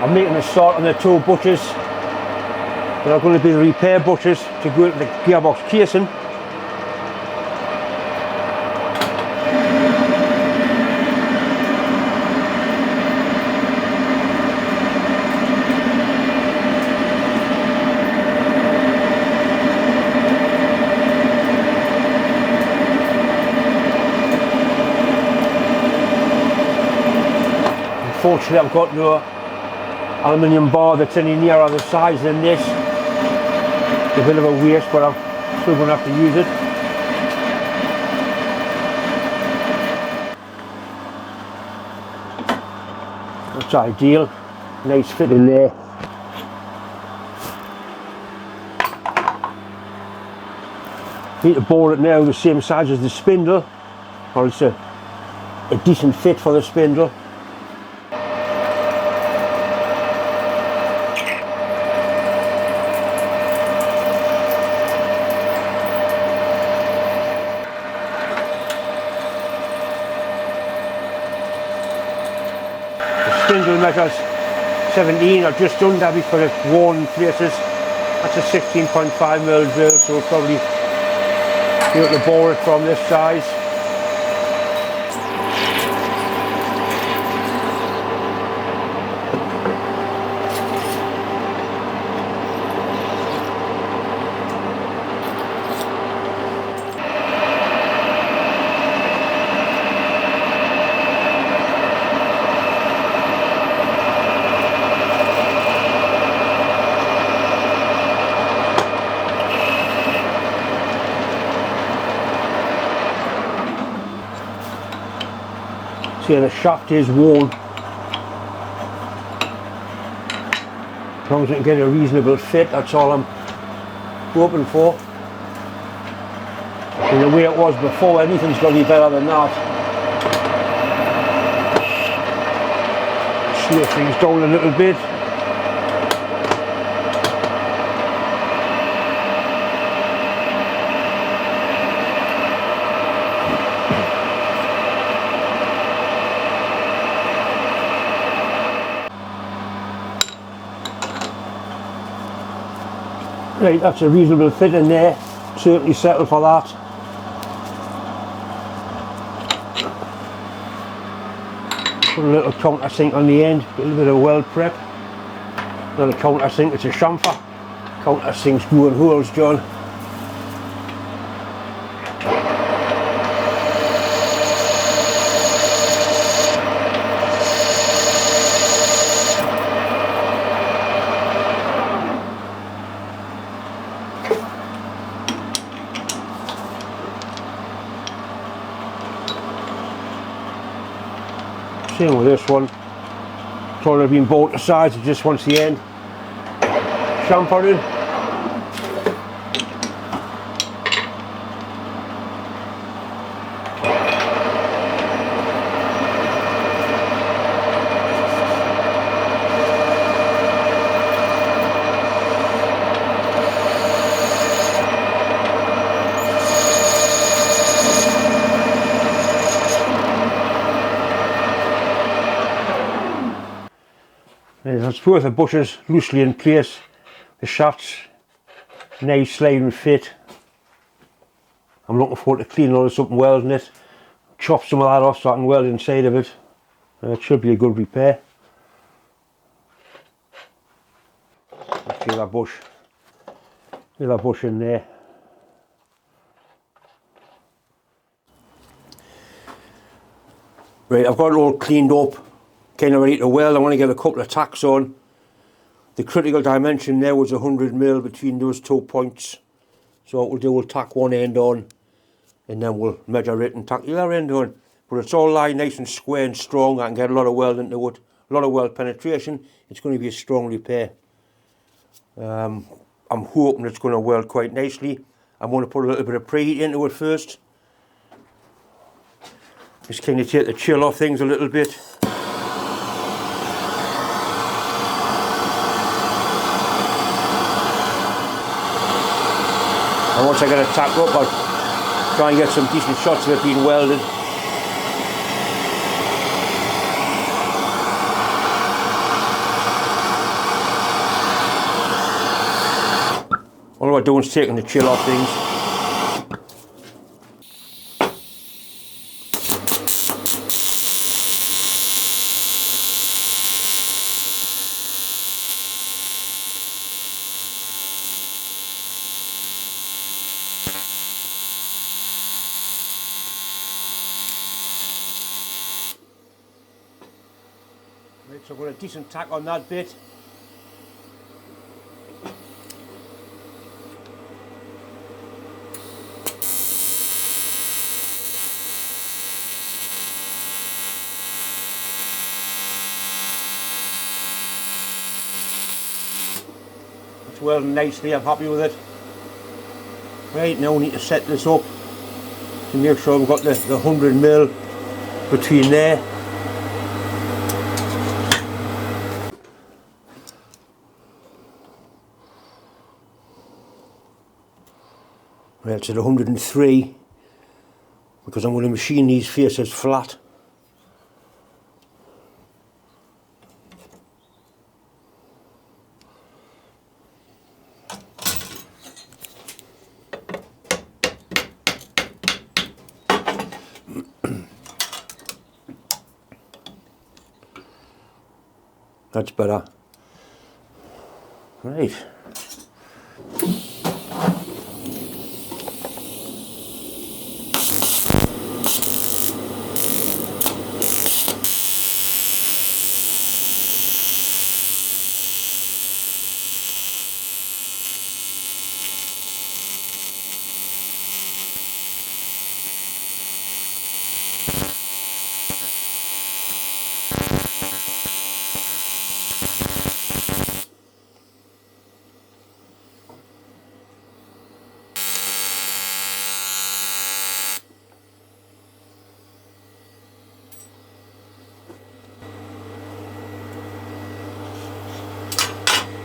I'm making a start on the two butchers that are going to be the repair butchers to go into the gearbox casing. Unfortunately, I've got no aluminium bar that's any nearer the size than this. It's a bit of a waste, but I'm still going to have to use it. That's ideal. Nice fit in there. Need to bore it now the same size as the spindle, or it's a decent fit for the spindle. Spindle measures 17 or just under because it's worn places. That's a 16.5mm drill, so we'll probably be able to bore it from this size. The shaft is worn. As long as I can get a reasonable fit, that's all I'm hoping for. And the way it was before, anything's going to be better than that. Slow things down a little bit. Right, that's a reasonable fit in there. Certainly settle for that. Put a little countersink on the end, a little bit of weld prep. Not a countersink, it's a chamfer. Countersinks screw and holes, John. Same with this one. It's already been bought to size, it just wants the end chamfered in. That's both the bushers loosely in place, the shafts nice sliding fit. I'm looking forward to cleaning all this up and welding it, chop some of that off so I can weld inside of it. It should be a good repair. Feel that bush in there. Right, I've got it all cleaned up. Kind of ready to weld. I want to get a couple of tacks on. The critical dimension there was 100mm between those 2 points. So what we'll do, we'll tack one end on and then we'll measure it and tack the other end on. But it's all lying nice and square and strong. I can get a lot of weld into it, a lot of weld penetration. It's going to be a strong repair. I'm hoping it's going to weld quite nicely. I'm going to put a little bit of preheat into it first. Just kind of take the chill off things a little bit. And once I get it tacked up, I'll try and get some decent shots of it being welded. we're doing is taking the chill off things. Right, so I've got a decent tack on that bit. It's welding nicely, I'm happy with it. Right, now we need to set this up to make sure we've got the 100mm between there. Right, it's at 103 because I'm going to machine these faces flat. That's better. Right.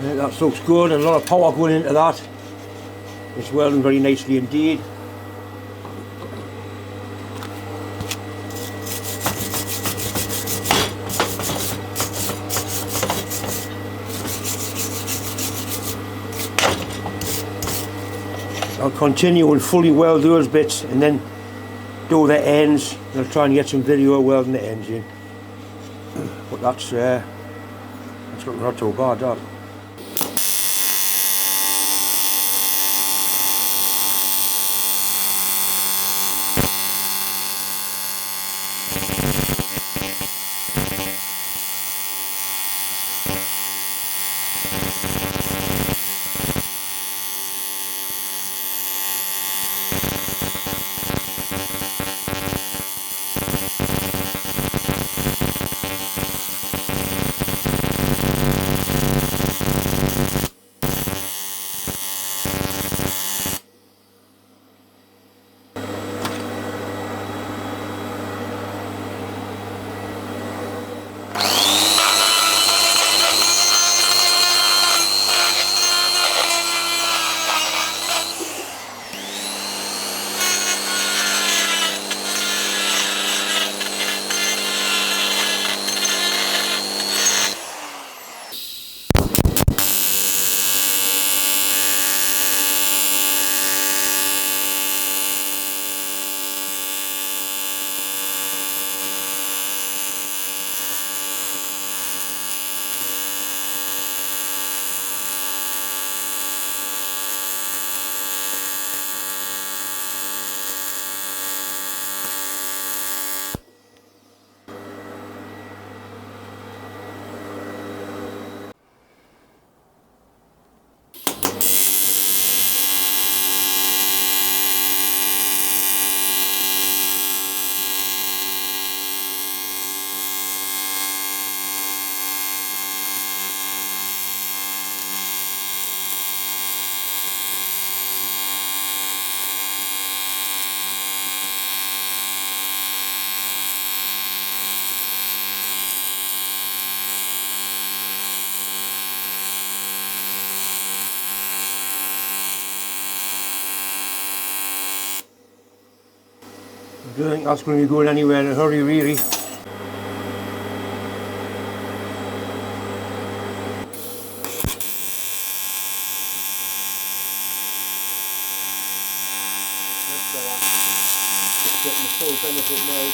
Yeah, that looks good, and a lot of power going into that. It's welding very nicely indeed. I'll continue and fully weld those bits and then do the ends. I'll try and get some video of welding the ends in. But that's looking not too bad, that. I don't think that's going to be going anywhere in a hurry, really. on with it now.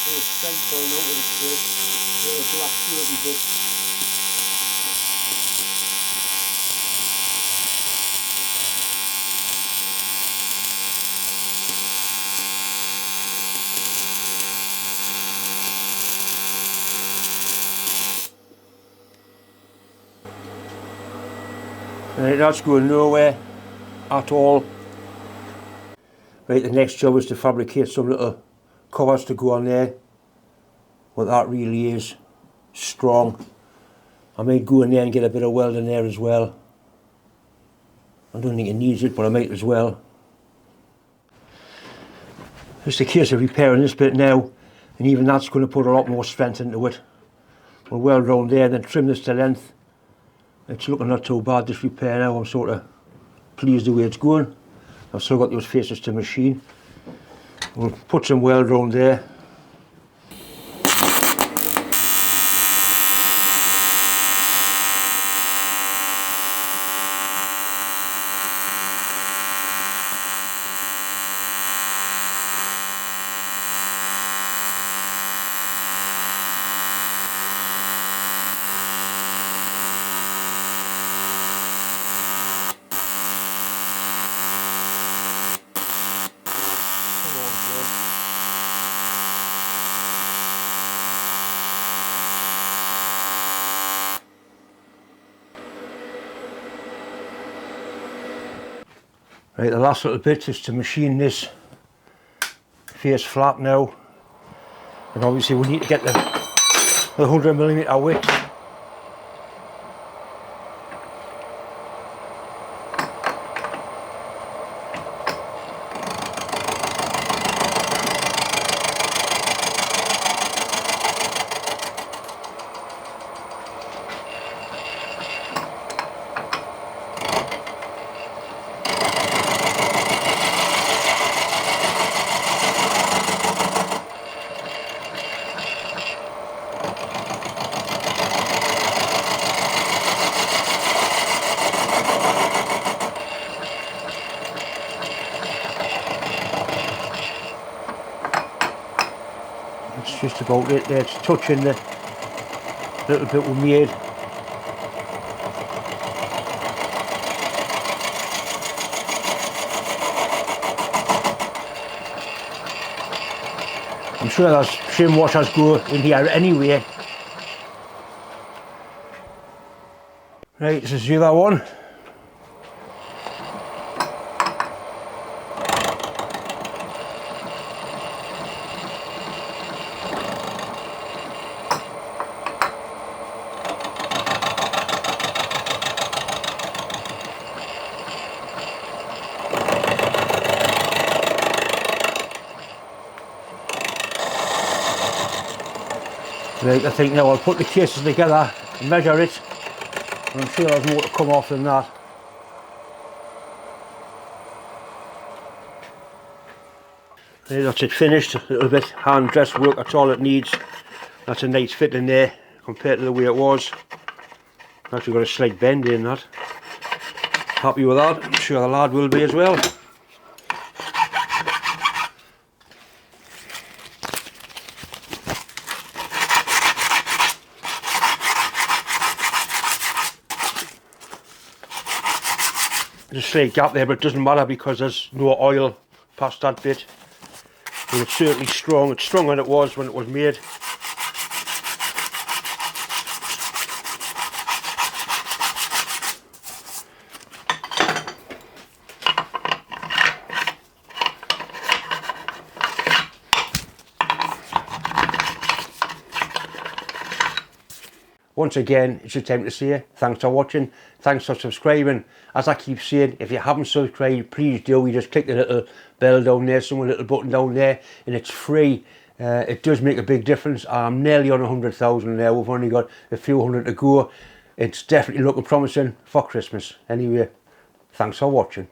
There's strength going out with the straight. Little black shirty bit. Right, that's going nowhere at all. Right, the next job is to fabricate some little covers to go on there. What that really is strong. I might go in there and get a bit of welding there as well. I don't think it needs it, but I might as well. Just a case of repairing this bit now, and even that's going to put a lot more strength into it. We'll weld round there, then trim this to length. It's looking not too bad, this repair now. I'm sort of pleased the way it's going. I've still got those faces to machine. We'll put some weld round there. Right, the last little bit is to machine this face flat now, and obviously we need to get the 100mm width. It's just about it there, it's touching the little bit we made. I'm sure there's shim washers go in here anyway. Right, this is the other one. Right, I think now I'll put the cases together and measure it, and I'm sure there's more to come off than that. Right, that's it finished, a little bit hand dress work, that's all it needs. That's a nice fit in there compared to the way it was. Actually got a slight bend in that. Happy with that, I'm sure the lad will be as well. There's a slight gap there, but it doesn't matter because there's no oil past that bit. And it's certainly strong. It's stronger than it was when it was made. Once again, it's a time to say thanks for watching, thanks for subscribing. As I keep saying, if you haven't subscribed, please do. You just click the little bell down there, some little button down there, and it's free. It does make a big difference. I'm nearly on 100,000 now. We've only got a few hundred to go. It's definitely looking promising for Christmas. Anyway, thanks for watching.